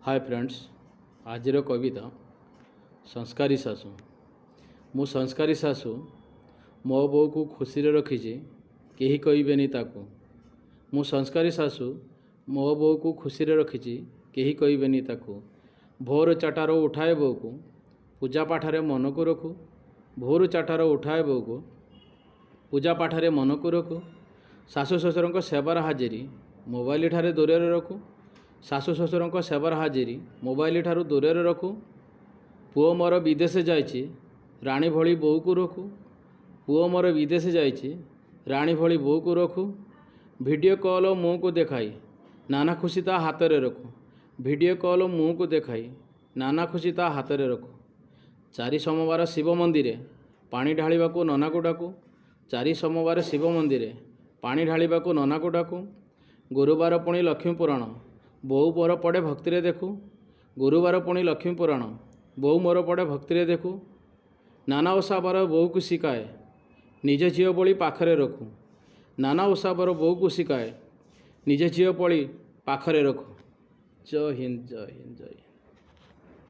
Hi friends, आज कविता संस्कारी शाशु। मु संस्कारी शाशु मो बो को खुशी रखी कहीं कहबेनी ताकू। मु संस्कारी शाशु मो बो को खुशी रखी कहीं कहबेनी ताकू। भोर चाटार उठाए बो को पूजा पाठरे मन को रखू। भोर चाटार उठाए बो को पूजा पाठरे मन को रखू। शाशु शशुर सेवार हाजिरी मोबाइल ठारे दूर रखू। शाशु शशुर सेवार हाजिरी मोबाइल ठारू दूर रखू। पुओ मोर विदेश जाइछि राणी भली बोऊ को रखू। पुओ मोर विदेश जाइछि राणी भली बोऊ को रखू। वीडियो कॉल मुँह को देखाई नाना खुशी ता हाथ में रखू। वीडियो कॉल मुँह को देखाई नाना खुशी ता हाथ में रखू। चारि सोमवार शिव मंदिर पानी ढालिबा को नना को डाकू। चारि सोमवार शिव मंदिर पानी ढालिबा को नना को डाकू। गुरुवार पुणी लक्ष्मी पुराण बोऊ मोर पड़े भक्ति देखू। गुरुवार पुणी लक्ष्मी पुराण बोऊ मोर पड़े भक्ति देखू। नाना ओषा बर बोऊ को शिकाए निज झील बड़ी पाखरे रखू। नाना ओषा बर बोऊ को शिकाए निज झील बड़ी पाखरे रखू। जय हिंद जय हिंद जय।